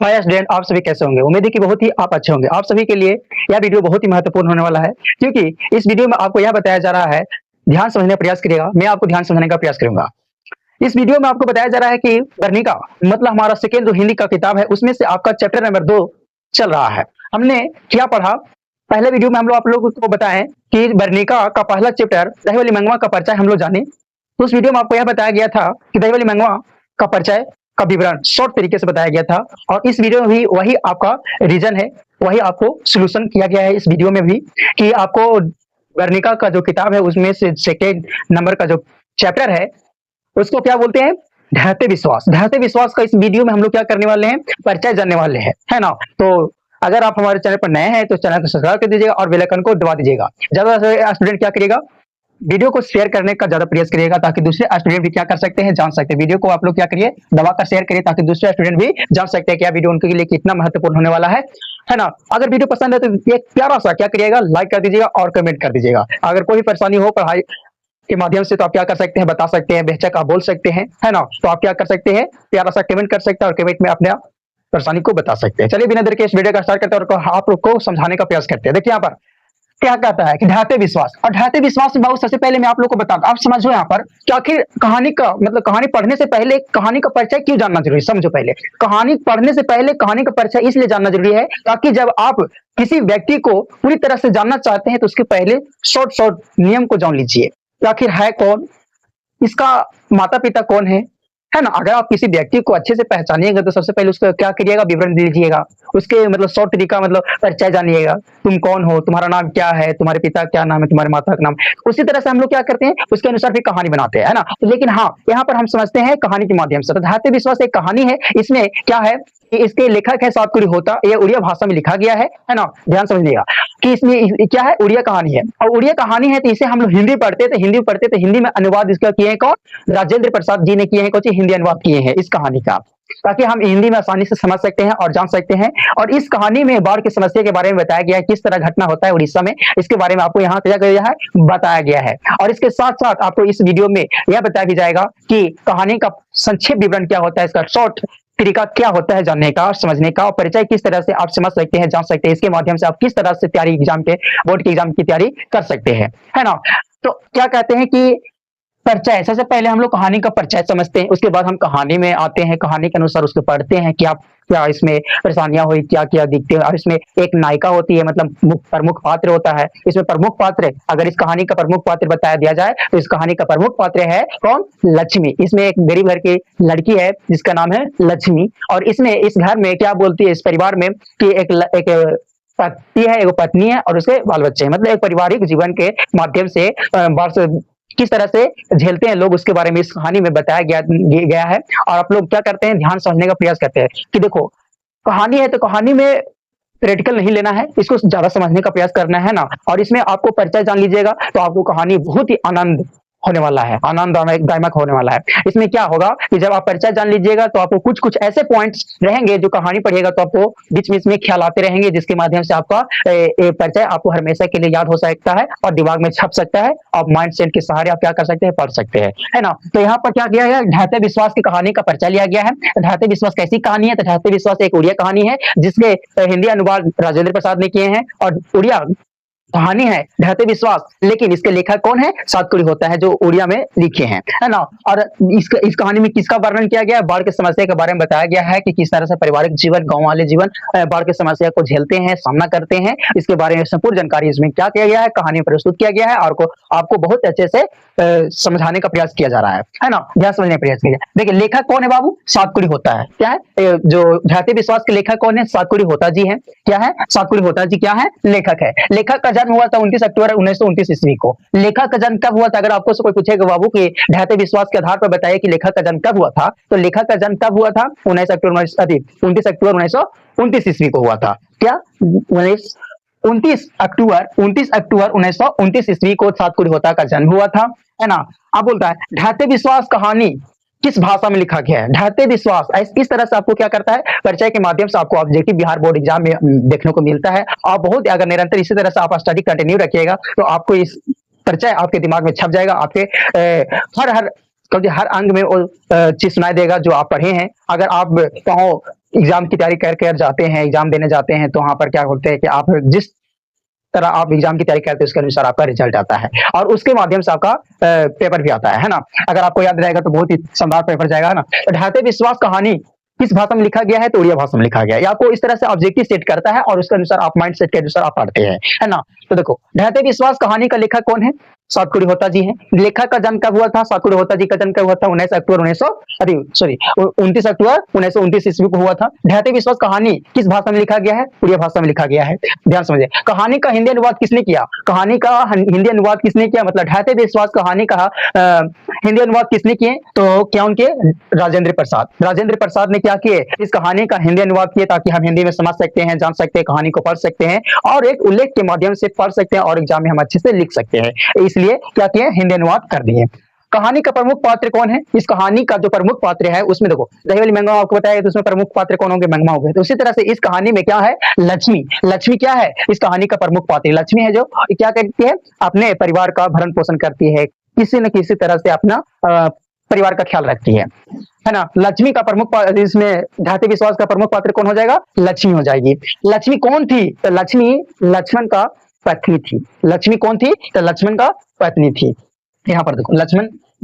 Hi student, आप सभी कैसे होंगे? उम्मीद है कि बहुत ही आप अच्छे होंगे। आप सभी के लिए यह वीडियो बहुत ही महत्वपूर्ण होने वाला है, क्योंकि इस वीडियो में आपको यह बताया जा रहा है, ध्यान समझने का प्रयास करिएगा। मैं आपको ध्यान समझाने का प्रयास करूंगा। इस वीडियो में आपको बताया जा रहा है कि वर्णिका मतलब हमारा सेकेंड जो हिंदी का किताब है, उसमें से आपका चैप्टर नंबर 2 चल रहा है। हमने क्या पढ़ा? पहले वीडियो में हम लोग आप लोगों को बताएं कि वर्णिका का पहला चैप्टर दही वाली मंगवा का परिचय हम लोग जाने। तो उस वीडियो में आपको यह बताया गया था कि दही वाली मंगवा का परिचय का विवरण शॉर्ट तरीके से बताया गया था, और इस वीडियो में भी वही आपका रीजन है, वही आपको सोल्यूशन किया गया है इस वीडियो में भी, कि आपको वर्णिका का जो किताब है उसमें से सेकेंड नंबर का जो चैप्टर है उसको क्या बोलते हैं? ढहते विश्वास। ढहते विश्वास का इस वीडियो में हम लोग क्या करने वाले हैं? परिचय जानने वाले हैं, है ना? तो अगर आप हमारे चैनल पर नए हैं तो चैनल को सब्सक्राइब कर दीजिएगा और बेल आइकन को दबा दीजिएगा। ज्यादा से स्टूडेंट क्या करिएगा? वीडियो को शेयर करने का ज्यादा प्रयास करिएगा, ताकि दूसरे स्टूडेंट भी क्या कर सकते हैं? जान सकते हैं। वीडियो को आप लोग क्या करिए? दबाकर शेयर करिए, ताकि दूसरे स्टूडेंट भी जान सकते हैं कि यह वीडियो उनके लिए कितना महत्वपूर्ण होने वाला है ना? अगर वीडियो पसंद है तो एक प्यारा सा क्या करिएगा? लाइक कर दीजिएगा और कमेंट कर दीजिएगा। अगर कोई परेशानी हो पढ़ाई के माध्यम से तो आप क्या कर सकते हैं? बता सकते हैं, बेशक आप बोल सकते हैं, है ना? तो आप क्या कर सकते हैं? प्यारा सा कमेंट कर सकते हैं और कमेंट में अपने परेशानी को बता सकते हैं। चलिए बिना देर के इस वीडियो का स्टार्ट करते हैं और आप लोग को समझाने का प्रयास करते हैं। देखिए यहाँ पर क्या कहता है कि ढहते विश्वास, और ढहते विश्वास में बहुत सबसे पहले मैं आप लोग को बताता हूं। आप समझो यहाँ पर कि आखिर कहानी का मतलब कहानी पढ़ने से पहले कहानी का परिचय क्यों जानना जरूरी है? समझो, पहले कहानी पढ़ने से पहले कहानी का परिचय इसलिए जानना जरूरी है ताकि जब आप किसी व्यक्ति को पूरी तरह से जानना चाहते हैं तो उसके पहले शॉर्ट नियम को जान लीजिए कि आखिर है कौन, इसका माता पिता कौन है ना? अगर आप किसी व्यक्ति को अच्छे से पहचानिएगा तो सबसे पहले उसका क्या करिएगा? विवरण दीजिएगा। उसके मतलब शॉर्ट तरीका मतलब परिचय जानिएगा। तुम कौन हो, तुम्हारा नाम क्या है, तुम्हारे पिता क्या नाम है, तुम्हारे माता का नाम। उसी तरह से हम लोग क्या करते हैं? उसके अनुसार फिर कहानी बनाते हैं, है ना? तो लेकिन हाँ, यहाँ पर हम समझते हैं कहानी के माध्यम से। तो ढहते विश्वास एक कहानी है। इसमें क्या है कि इसके लेखक है सातकुड़ी होता, ये उड़िया भाषा में लिखा गया है ना? ध्यान समझिएगा कि इसमें क्या है? उड़िया कहानी है, और उड़िया कहानी है तो इसे हम लोग हिंदी पढ़ते थे, हिंदी में अनुवाद इसका किए हैं कौन? राजेंद्र प्रसाद जी ने किए हैं। कुछ हिंदी अनुवाद किए हैं इस कहानी का, ताकि हम हिंदी में आसानी से समझ सकते हैं और जान सकते हैं। और इस कहानी में बाढ़ की समस्या के बारे में बताया गया है, किस तरह घटना होता है उड़ीसा में, इसके बारे में आपको यहाँ क्या गया है? बताया गया है। और इसके साथ साथ आपको इस वीडियो में यह बताया भी जाएगा कि कहानी का संक्षेप विवरण क्या होता है, इसका शॉर्ट तरीका क्या होता है जानने का और समझने का, और परिचय किस तरह से आप समझ सकते हैं, जान सकते हैं। इसके माध्यम से आप किस तरह से तैयारी एग्जाम के बोर्ड के एग्जाम की तैयारी कर सकते हैं, है ना? तो क्या कहते हैं कि परिचय, सबसे पहले हम लोग कहानी का परिचय समझते हैं, उसके बाद हम कहानी में आते हैं, कहानी के अनुसार उसको पढ़ते हैं कि आप क्या इसमें परेशानियां हुई, क्या क्या दिखते हैं। और इसमें एक नायिका होती है, मतलब प्रमुख पात्र होता है। इसमें प्रमुख पात्र, अगर इस कहानी का प्रमुख पात्र बताया दिया जाए तो इस कहानी का प्रमुख पात्र है कौन? लक्ष्मी। इसमें एक गरीब घर की लड़की है जिसका नाम है लक्ष्मी, और इसमें इस घर में क्या बोलती है, इस परिवार में कि एक पति है, एक पत्नी है और उसके बाल बच्चे हैं। मतलब एक पारिवारिक जीवन के माध्यम से किस तरह से झेलते हैं लोग, उसके बारे में इस कहानी में बताया गया है। और आप लोग क्या करते हैं? ध्यान समझने का प्रयास करते हैं कि देखो कहानी है तो कहानी में प्रैक्टिकल नहीं लेना है, इसको ज्यादा समझने का प्रयास करना है ना। और इसमें आपको परिचय जान लीजिएगा तो आपको कहानी बहुत ही आनंद होने वाला है, आनंददायक होने वाला है। इसमें क्या होगा कि जब आप परिचय जान लीजिएगा तो आपको कुछ कुछ ऐसे पॉइंट्स रहेंगे जो कहानी पढ़िएगा तो आपको बीच बीच में ख्याल आते रहेंगे, जिसके माध्यम से आपका परिचय आपको हमेशा के लिए याद हो सकता है और दिमाग में छप सकता है। और माइंड सेट के सहारे आप क्या कर सकते हैं? पढ़ सकते हैं, है ना? तो यहाँ पर क्या किया गया? ढहते विश्वास की कहानी का परिचय लिया गया है। ढहते विश्वास कैसी कहानी है? तो ढहते विश्वास एक उड़िया कहानी है जिसके हिंदी अनुवाद राजेंद्र प्रसाद ने किए हैं, और उड़िया कहानी है ढहते विश्वास, लेकिन इसके लेखक कौन है? सातकुड़ी होता है, जो उड़िया में लिखे हैं, है ना? और इस कहानी में किसका वर्णन किया गया है? बाढ़ की समस्या के बारे में बताया गया है कि किस तरह से पारिवारिक जीवन, गांव वाले जीवन बाढ़ की समस्या को झेलते हैं, सामना करते हैं। इसके बारे में संपूर्ण जानकारी इसमें क्या किया गया है? कहानी में प्रस्तुत किया गया है, और आपको बहुत अच्छे से समझाने का प्रयास किया जा रहा है ना? ध्यान समझने का प्रयास किया। देखिए लेखक कौन है बाबू? सातकुड़ी होता है। क्या है? जो ढहते विश्वास के लेखक कौन है? सातकुड़ी होता जी है। क्या है? सातकुड़ी होता जी क्या है? लेखक है। लेखक का जन्म हुआ था 29 अक्टूबर 1929 ईस्वी को। लेखक का जन्म कब हुआ था? अगर आपको से कोई पूछेगा बाबू कि ढहते विश्वास के आधार पर बताइए कि लेखक का जन्म कब हुआ था, तो लेखक का जन्म कब हुआ था? 29 अक्टूबर 1929 ईस्वी को हुआ था। क्या? 29 अक्टूबर 1929 ईस्वी को सातकुड़ी होता का जन्म हुआ था, है ना? अब बोलता है ढहते विश्वास कहानी किस भाषा में लिखा गया है? ढहते विश्वास इस तरह से आपको क्या करता है? परिचय के माध्यम से आपको ऑब्जेक्टिव बिहार बोर्ड एग्जाम में देखने को मिलता है। और बहुत अगर निरंतर इसी तरह से आप स्टडी कंटिन्यू रखिएगा तो आपको इस परिचय आपके दिमाग में छप जाएगा। आपके हर अंग में वो चीज सुनाई देगा जो आप पढ़े हैं। अगर आप कहो एग्जाम की तैयारी कर जाते हैं, एग्जाम देने जाते हैं, तो वहां पर क्या बोलते हैं कि आप जिस तरह आप एग्जाम की तैयारी करते हैं उसके अनुसार आपका रिजल्ट आता है और उसके माध्यम से आपका पेपर भी आता है ना। अगर आपको याद रहेगा तो बहुत ही शानदार पेपर जाएगा ना। तो ढाते विश्वास कहानी किस भाषा में लिखा गया है, तो उड़िया भाषा में लिखा गया है। ये आपको इस तरह से ऑब्जेक्टिव सेट करता है और उसके अनुसार आप माइंड सेट के अनुसार आप पढ़ते हैं, है ना। तो देखो ढहते विश्वास कहानी का लेखक कौन है, सातकुड़ी होता जी है। लेखक का जन्म कब हुआ था, सातकुड़ी होता जी का जन्म कब हुआ था, 29 अक्टूबर 1929 ईस्वी को हुआ था। ढहते विश्वास कहानी किस भाषा में लिखा गया है, उड़िया भाषा में लिखा गया है। ध्यान समझिए, कहानी का हिंदी अनुवाद किसने किया, कहानी का हिंदी अनुवाद किसने किया, मतलब ढहते विश्वास कहानी का हिंदी अनुवाद किसने किए, तो क्या उनके राजेंद्र प्रसाद, राजेंद्र प्रसाद ने क्या किए, इस कहानी का हिंदी अनुवाद किए ताकि हम हिंदी में समझ सकते हैं, जान सकते हैं, कहानी को पढ़ सकते हैं और एक उल्लेख के माध्यम से पढ़ सकते हैं और एग्जाम में हम अच्छे से लिख सकते हैं। इसलिए क्या किए, हिंदी अनुवाद कर दिए। कहानी का प्रमुख पात्र कौन है, इस कहानी का जो प्रमुख पात्र है उसमें देखो दही वाली मंगमा आपको बताया तो उसमें प्रमुख पात्र कौन होंगे, मंगमा हो गए। तो उसी तरह से इस कहानी में क्या है, लक्ष्मी, लक्ष्मी क्या है इस कहानी का प्रमुख पात्र, लक्ष्मी है जो क्या करती है, अपने परिवार का भरण पोषण करती है, किसी न किसी तरह से अपना परिवार का ख्याल रखती है ना। लक्ष्मी का प्रमुख इसमें ढाते विश्वास का प्रमुख पात्र कौन हो जाएगा, लक्ष्मी हो जाएगी। लक्ष्मी कौन थी, तो लक्ष्मी लक्ष्मण का पत्नी थी। लक्ष्मी कौन थी, तो लक्ष्मण का पत्नी थी। यहाँ पर देखो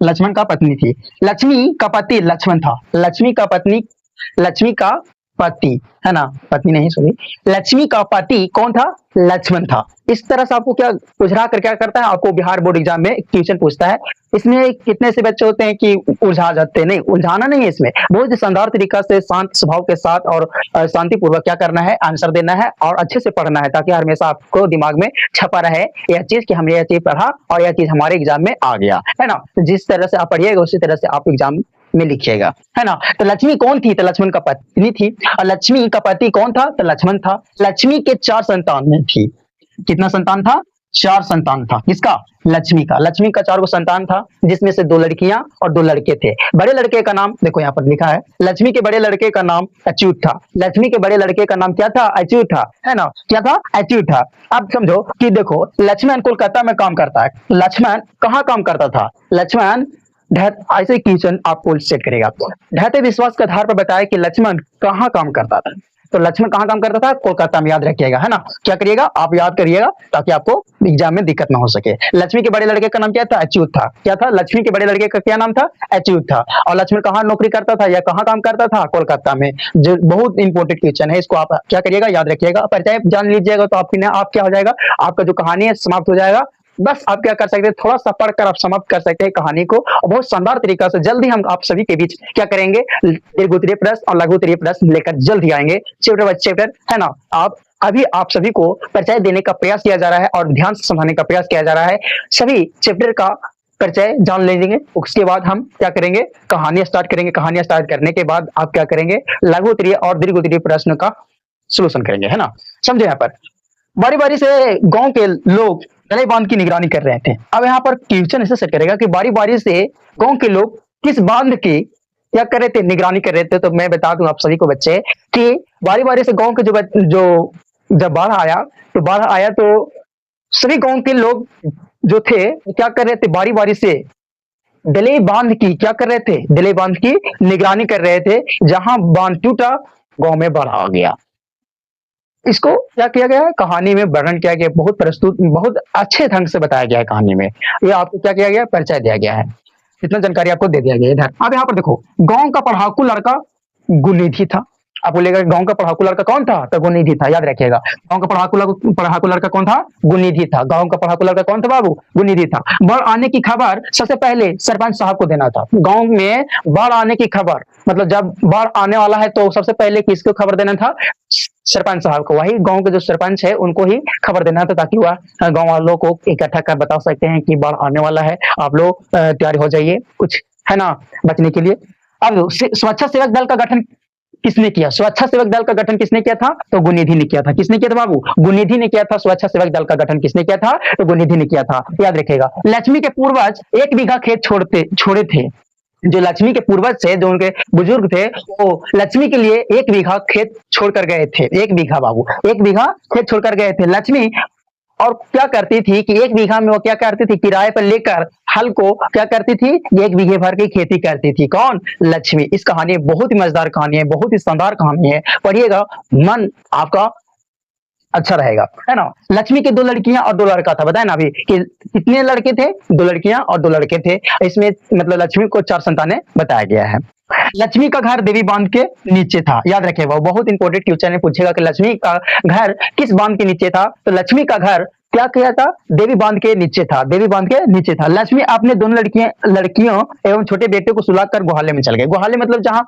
लक्ष्मण का पत्नी थी। लक्ष्मी का पति लक्ष्मण था, लक्ष्मी का पत्नी, लक्ष्मी का पति, है ना, पत्नी नहीं सॉरी, लक्ष्मी का पति कौन था, लक्ष्मण था। इस तरह से आपको क्या उलझा कर क्या करता है, आपको बिहार बोर्ड एग्जाम में क्वेश्चन पूछता है। इसमें कितने से बच्चे होते हैं कि उलझा जाते हैं, नहीं उलझाना नहीं है, इसमें बहुत ही शानदार तरीका से शांत स्वभाव के साथ और शांतिपूर्वक क्या करना है, आंसर देना है और अच्छे से पढ़ना है ताकि हमेशा आपको दिमाग में छपा रहे यह चीज कि हमने यह चीज पढ़ा और यह चीज हमारे एग्जाम में आ गया, है ना। जिस तरह से आप पढ़िएगा उसी तरह से आप एग्जाम में लिखिएगा, है ना। तो लक्ष्मी कौन थी, तो लक्ष्मण का पत्नी थी और लक्ष्मी का पति कौन था, तो लक्ष्मण था। लक्ष्मी के 4 संतान थी, कितना संतान था, 4 संतान था, किसका, लक्ष्मी का। लक्ष्मी का 4 संतान था जिसमें से 2 लड़कियां और 2 लड़के थे। बड़े लड़के का नाम देखो यहाँ पर लिखा है, लक्ष्मी के बड़े लड़के का नाम अच्युत था। लक्ष्मी के बड़े लड़के का नाम क्या था, अच्युत था, है ना, क्या था, अच्युत था। अब समझो कि देखो लक्ष्मण कोलकाता में काम करता है, लक्ष्मण कहाँ काम करता था, लक्ष्मण ऐसे क्वेश्चन आपको सेट करेगा। ढहते विश्वास के आधार पर बताया कि लक्ष्मण कहाँ काम करता था, तो लक्ष्मण कहाँ काम करता था, कोलकाता में, याद रखिएगा, है ना। क्या करिएगा, आप याद करिएगा ताकि आपको एग्जाम में दिक्कत ना हो सके। लक्ष्मी के बड़े लड़के का नाम क्या था, अच्युत था। क्या था, लक्ष्मी के बड़े लड़के का क्या नाम था, अच्युत था। और लक्ष्मण कहाँ नौकरी करता था या कहाँ काम करता था, कोलकाता में। जो बहुत इंपॉर्टेंट क्वेश्चन है, इसको आप क्या करिएगा, याद रखिएगा, परिचय जान लीजिएगा तो आप क्या हो जाएगा, आपका जो कहानी है समाप्त हो जाएगा। बस आप क्या कर सकते हैं, थोड़ा सा पढ़कर आप समाप्त कर सकते हैं कहानी को और बहुत शानदार तरीका से जल्दी हम आप सभी के बीच क्या करेंगे, दीर्घोत्तरीय प्रश्न और लघुत्तरीय प्रश्न लेकर जल्द ही आएंगे, चैप्टर बाय चैप्टर, है ना। आप सभी को परिचय देने का प्रयास किया जा रहा है और ध्यान से समझाने का प्रयास किया जा रहा है। सभी चैप्टर का परिचय जान लेंगे, उसके बाद हम क्या करेंगे, कहानियां स्टार्ट करेंगे। कहानियां स्टार्ट करने के बाद आप क्या करेंगे, लघुत्तरीय और दीर्घोत्तरीय प्रश्न का सोल्यूशन करेंगे, है ना। समझे, यहाँ पर बारी बारी से गांव के लोग तले बांध की निगरानी कर रहे थे। अब यहाँ पर क्वेश्चन ऐसे सेट करेगा कि बारी बारी से गांव के लोग किस बांध की क्या कर रहे थे, निगरानी कर रहे थे। तो मैं बता दूं आप सभी को बच्चे कि बारी बारी से गांव के जो जब बाढ़ आया तो सभी गांव के लोग जो थे क्या कर रहे थे, बारी बारी से दले बांध की क्या कर रहे थे, दले बांध की निगरानी कर रहे थे। जहां बांध टूटा गांव में बाढ़ आ गया। इसको क्या किया गया है, कहानी में वर्णन किया गया, बहुत अच्छे ढंग से बताया गया है कहानी में। ये आपको क्या किया गया, परिचय दिया गया है, इतना जानकारी आपको दे दिया गया है इधर। अब यहाँ पर देखो, गांव का पढ़ाकू लड़का गुनिधि था। आप बोलेगा गांव का पढ़ाकू लड़का कौन था, तो गुनिधि था, याद रखिएगा। गांव का पढ़ाकू लड़का कौन था, गुनिधि था। गांव का पढ़ाकू लड़का कौन था बाबू, गुनिधि था। बाढ़ आने की खबर सबसे पहले सरपंच साहब को देना था। गांव में बाढ़ आने की खबर, मतलब जब बाढ़ आने वाला है तो सबसे पहले किसको खबर देना था, सरपंच साहब को। वही गांव के जो सरपंच है उनको ही खबर देना था ताकि वह गांव वालों को इकट्ठा कर बता सकते हैं कि बाढ़ आने वाला है, आप लोग तैयार हो जाइए कुछ, है ना, बचने के लिए। अब स्वच्छता सेवक दल का गठन किसने किया, स्वच्छता सेवक दल का गठन किसने किया था, तो गुनिधि ने किया था। किसने किया था बाबू, गुनिधि ने किया था। स्वच्छता सेवक दल का गठन किसने किया था, तो गुनिधि ने किया था, याद रखिएगा। लक्ष्मी के पूर्वज 1 बीघा खेत छोड़े थे। जो लक्ष्मी के पूर्वज थे, जो उनके बुजुर्ग थे, वो लक्ष्मी के लिए 1 बीघा खेत छोड़कर गए थे। 1 बीघा बाबू, 1 बीघा खेत छोड़कर गए थे। लक्ष्मी और क्या करती थी कि 1 बीघा में वो क्या करती थी, किराए पर लेकर हल को क्या करती थी, 1 बीघे भर की खेती करती थी। कौन? लक्ष्मी। इस कहानी बहुत ही मजेदार कहानी है, बहुत ही शानदार कहानी है, पढ़िएगा, मन आपका अच्छा रहेगा, है ना। लक्ष्मी की 2 लड़कियां और 2 लड़का था, बताया ना अभी कि कितने लड़के थे, 2 लड़कियां और 2 लड़के थे। इसमें मतलब लक्ष्मी को 4 संतानें बताया गया है। लक्ष्मी का घर देवी बांध के नीचे था, याद रखिएगा, बहुत इंपॉर्टेंट क्वेश्चन है, पूछेगा कि लक्ष्मी का घर किस बांध के नीचे था, तो लक्ष्मी का घर क्या किया था, देवी बांध के नीचे था, देवी बांध के नीचे था। लक्ष्मी अपने दोनों लड़कियों एवं छोटे बेटे को सुलाकर गुहाले में चल गए। गुहाले मतलब जहाँ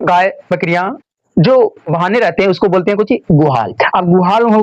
गाय बकरियां जो बहाने रहते हैं उसको बोलते हैं कुछ गुहाल। अब गुहाल हो